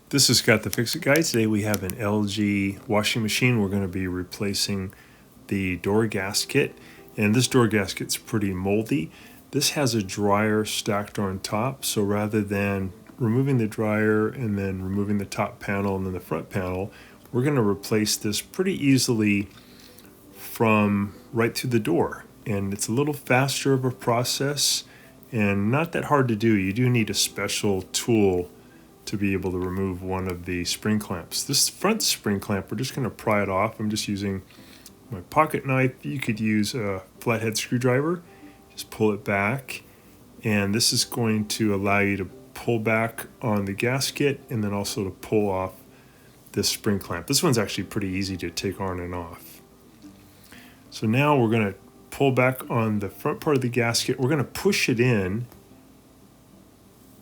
This is Scott the Fix-It Guy. Today we have an LG washing machine. We're going to be replacing the door gasket, and this door gasket's pretty moldy. This has a dryer stacked on top, so rather than removing the dryer and then removing the top panel and then the front panel, we're going to replace this pretty easily from right through the door. And it's a little faster of a process and not that hard to do. You do need a special tool to be able to remove one of the spring clamps. This front spring clamp, we're just going to pry it off. I'm just using my pocket knife. You could use a flathead screwdriver. Just pull it back, and this is going to allow you to pull back on the gasket and then also to pull off this spring clamp. This one's actually pretty easy to take on and off. So now we're going to pull back on the front part of the gasket. We're going to push it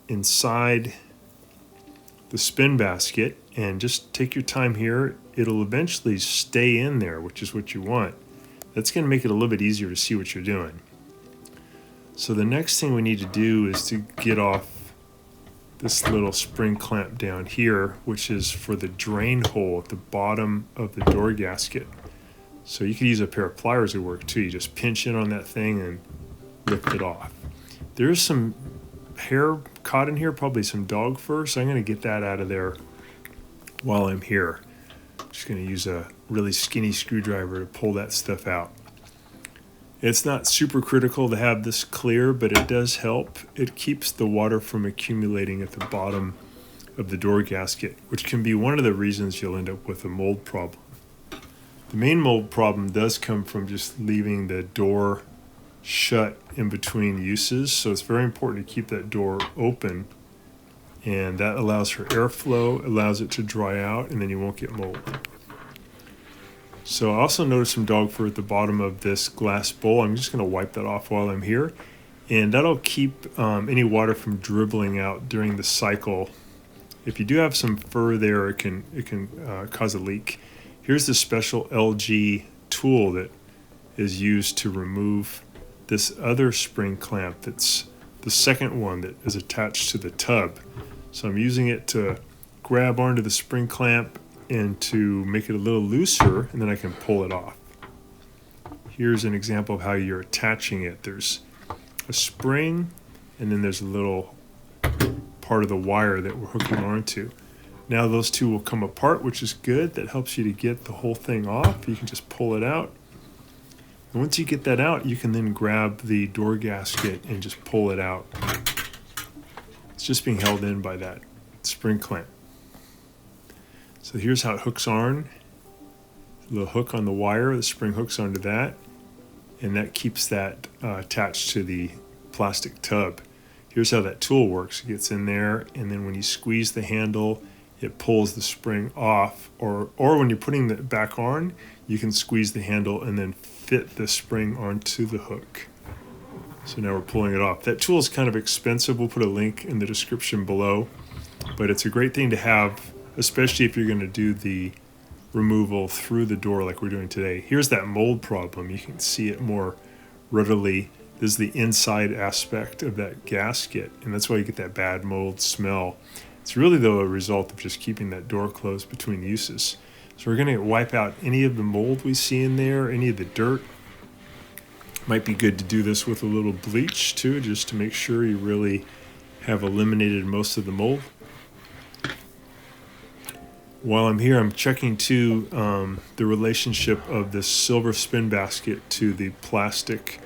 inside the spin basket, and just take your time here. It'll eventually stay in there, which is what you want. That's going to make it a little bit easier to see what you're doing. So the next thing we need to do is to get off this little spring clamp down here, which is for the drain hole at the bottom of the door gasket. So you could use a pair of pliers to work too. You just pinch in on that thing and lift it off. There's some hair caught in here, probably some dog fur, so I'm going to get that out of there while I'm here. I'm just going to use a really skinny screwdriver to pull that stuff out. It's not super critical to have this clear, but it does help. It keeps the water from accumulating at the bottom of the door gasket, which can be one of the reasons you'll end up with a mold problem. The main mold problem does come from just leaving the door shut in between uses, so it's very important to keep that door open, and that allows for airflow, allows it to dry out, and then you won't get mold. So I also noticed some dog fur at the bottom of this glass bowl. I'm just going to wipe that off while I'm here, and that'll keep any water from dribbling out during the cycle. If you do have some fur there, it can cause a leak. Here's the special LG tool that is used to remove this other spring clamp. That's the second one that is attached to the tub. So I'm using it to grab onto the spring clamp and to make it a little looser, and then I can pull it off. Here's an example of how you're attaching it. There's a spring, and then there's a little part of the wire that we're hooking onto. Now those two will come apart, which is good. That helps you to get the whole thing off. You can just pull it out. And once you get that out, you can then grab the door gasket and just pull it out. It's just being held in by that spring clamp. So here's how it hooks on. A little hook on the wire, the spring hooks onto that, and that keeps that attached to the plastic tub. Here's how that tool works. It gets in there, and then when you squeeze the handle, it pulls the spring off, or when you're putting it back on, you can squeeze the handle and then fit the spring onto the hook. So now we're pulling it off. That tool is kind of expensive. We'll put a link in the description below, but it's a great thing to have, especially if you're going to do the removal through the door like we're doing today. Here's that mold problem. You can see it more readily. This is the inside aspect of that gasket, and that's why you get that bad mold smell. It's really, though, a result of just keeping that door closed between uses. So we're going to wipe out any of the mold we see in there, any of the dirt. Might be good to do this with a little bleach too, just to make sure you really have eliminated most of the mold. While I'm here, I'm checking too the relationship of this silver spin basket to the plastic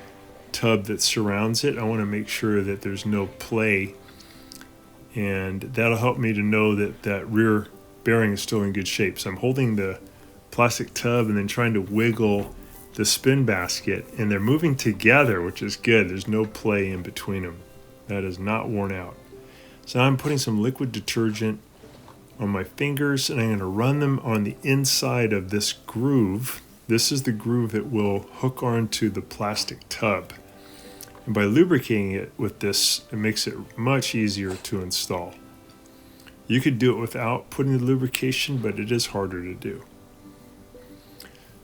tub that surrounds it. I want to make sure that there's no play, and that'll help me to know that that rear bearing is still in good shape. So I'm holding the plastic tub and then trying to wiggle the spin basket, and they're moving together, which is good. There's no play in between them. That is not worn out. So now I'm putting some liquid detergent on my fingers, and I'm going to run them on the inside of this groove. This is the groove that will hook onto the plastic tub. And by lubricating it with this, it makes it much easier to install. You could do it without putting the lubrication, but it is harder to do.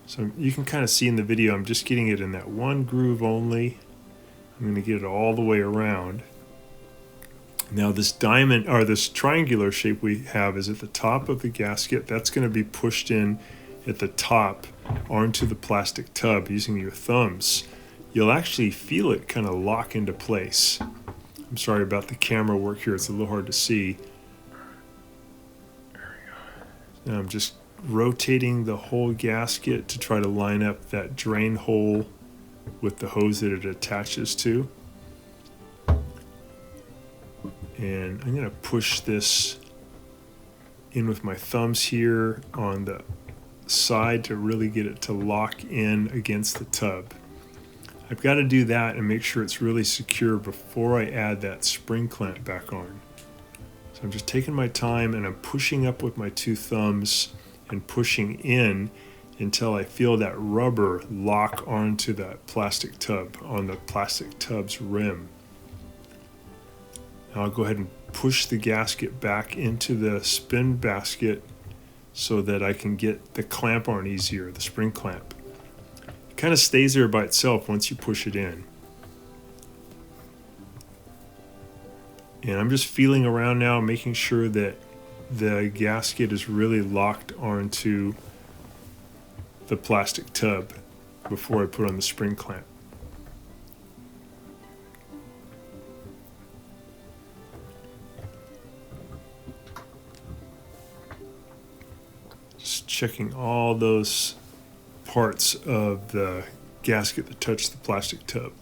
So you can kind of see in the video, I'm just getting it in that one groove only. I'm going to get it all the way around. Now this diamond, or this triangular shape we have, is at the top of the gasket. That's going to be pushed in at the top onto the plastic tub using your thumbs. You'll actually feel it kind of lock into place. I'm sorry about the camera work here, it's a little hard to see. Now I'm just rotating the whole gasket to try to line up that drain hole with the hose that it attaches to. And I'm going to push this in with my thumbs here on the side to really get it to lock in against the tub. I've got to do that and make sure it's really secure before I add that spring clamp back on. So I'm just taking my time and I'm pushing up with my two thumbs and pushing in until I feel that rubber lock onto that plastic tub, on the plastic tub's rim. Now I'll go ahead and push the gasket back into the spin basket so that I can get the clamp on easier, the spring clamp. It kind of stays there by itself once you push it in. And I'm just feeling around now, making sure that the gasket is really locked onto the plastic tub before I put on the spring clamp. Just checking all those parts of the gasket that touch the plastic tub.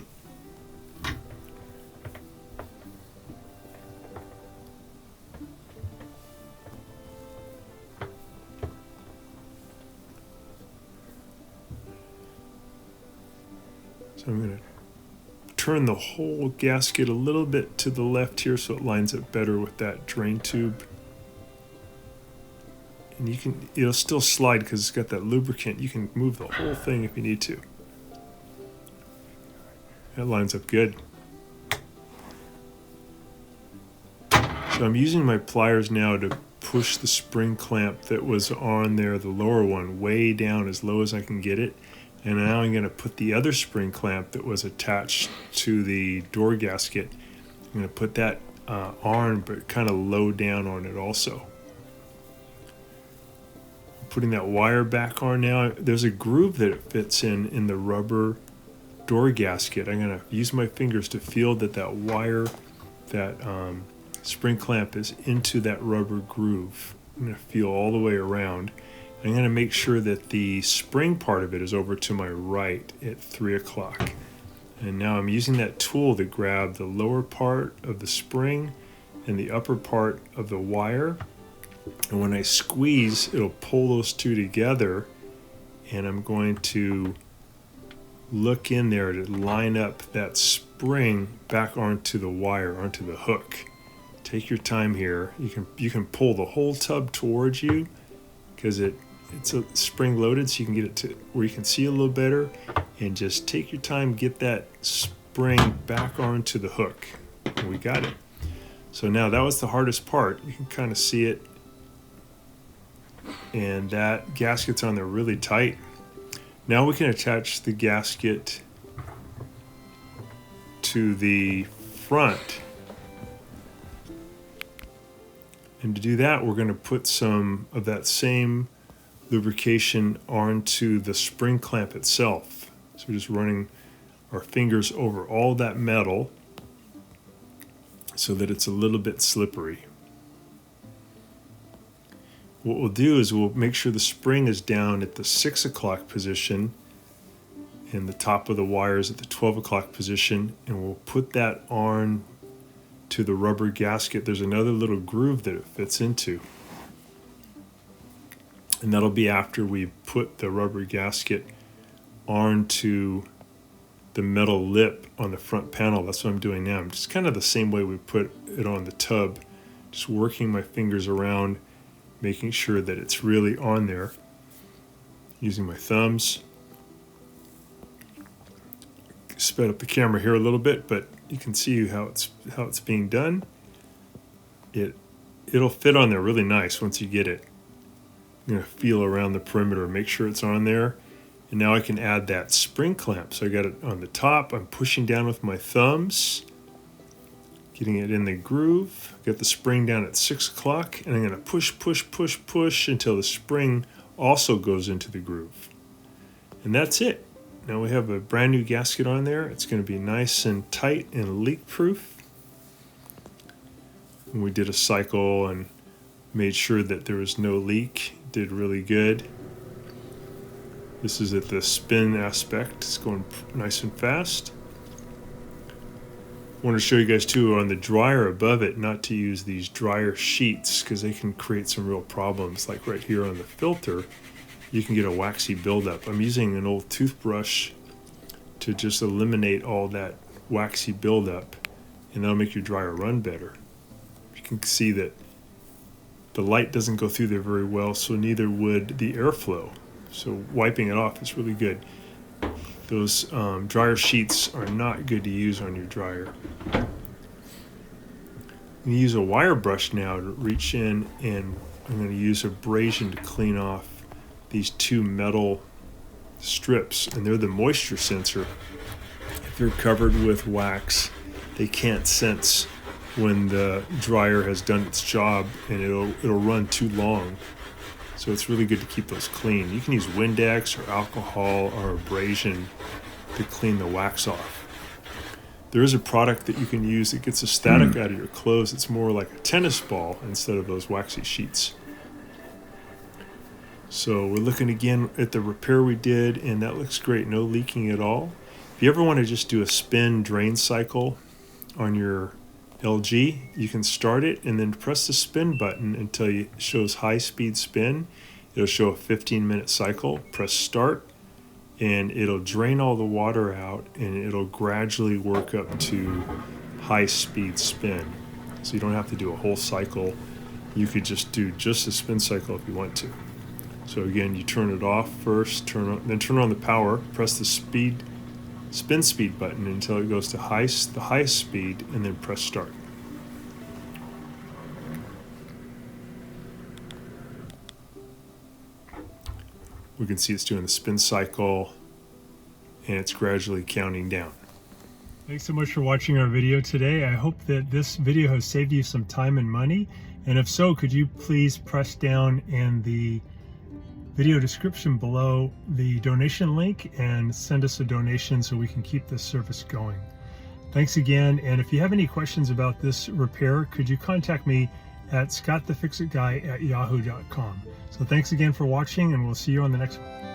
So I'm going to turn the whole gasket a little bit to the left here so it lines up better with that drain tube. And it'll still slide because it's got that lubricant. You can move the whole thing if you need to. That lines up good. So I'm using my pliers now to push the spring clamp that was on there, the lower one, way down as low as I can get it. And now I'm going to put the other spring clamp that was attached to the door gasket. I'm going to put that on, but kind of low down on it also. Putting that wire back on now. There's a groove that it fits in the rubber door gasket. I'm going to use my fingers to feel that wire, that spring clamp is into that rubber groove. I'm going to feel all the way around. I'm going to make sure that the spring part of it is over to my right at 3 o'clock. And now I'm using that tool to grab the lower part of the spring and the upper part of the wire. And when I squeeze, it'll pull those two together. And I'm going to look in there to line up that spring back onto the wire, onto the hook. Take your time here. You can pull the whole tub towards you because it's a spring loaded, so you can get it to where you can see a little better, and just take your time, get that spring back onto the hook. And we got it. So now that was the hardest part. You can kind of see it, and that gasket's on there really tight. Now we can attach the gasket to the front. And to do that, we're going to put some of that same lubrication onto the spring clamp itself. So we're just running our fingers over all that metal so that it's a little bit slippery. What we'll do is we'll make sure the spring is down at the 6 o'clock position and the top of the wires at the 12 o'clock position, and we'll put that on to the rubber gasket. There's another little groove that it fits into. And that'll be after we put the rubber gasket onto the metal lip on the front panel. That's what I'm doing now. I'm just kind of the same way we put it on the tub, just working my fingers around, making sure that it's really on there, using my thumbs. Sped up the camera here a little bit, but you can see how it's being done. It'll fit on there really nice once you get it. I'm going to feel around the perimeter, make sure it's on there. And now I can add that spring clamp. So I got it on the top. I'm pushing down with my thumbs. Getting it in the groove. Get the spring down at 6 o'clock, and I'm going to push, push, push, push until the spring also goes into the groove. And that's it. Now we have a brand new gasket on there. It's going to be nice and tight and leak proof. And we did a cycle and made sure that there was no leak. Did really good. This is at the spin aspect. It's going nice and fast. I want to show you guys too on the dryer above it not to use these dryer sheets because they can create some real problems. Like right here on the filter, you can get a waxy buildup. I'm using an old toothbrush to just eliminate all that waxy buildup, and that'll make your dryer run better. You can see that the light doesn't go through there very well, so neither would the airflow. So wiping it off is really good. Those dryer sheets are not good to use on your dryer. I'm going to use a wire brush now to reach in, and I'm going to use abrasion to clean off these two metal strips, and they're the moisture sensor. If they're covered with wax, they can't sense when the dryer has done its job, and it'll run too long. So it's really good to keep those clean. You can use Windex or alcohol or abrasion to clean the wax off. There is a product that you can use that gets the static out of your clothes. It's more like a tennis ball instead of those waxy sheets. So we're looking again at the repair we did, and that looks great. No leaking at all. If you ever want to just do a spin drain cycle on your LG, you can start it and then press the spin button until it shows high speed spin. It'll show a 15-minute cycle. Press start, and it'll drain all the water out, and it'll gradually work up to high speed spin. So you don't have to do a whole cycle. You could just do just a spin cycle if you want to. So again, you turn it off first, then turn on the power, press the spin speed button until it goes to the highest speed, and then press start. We can see it's doing the spin cycle, and it's gradually counting down. Thanks so much for watching our video today. I hope that this video has saved you some time and money, and if so, could you please press down in the video description below the donation link and send us a donation so we can keep this service going. Thanks again, and if you have any questions about this repair, could you contact me at scottthefixitguy@yahoo.com. So thanks again for watching, and we'll see you on the next one.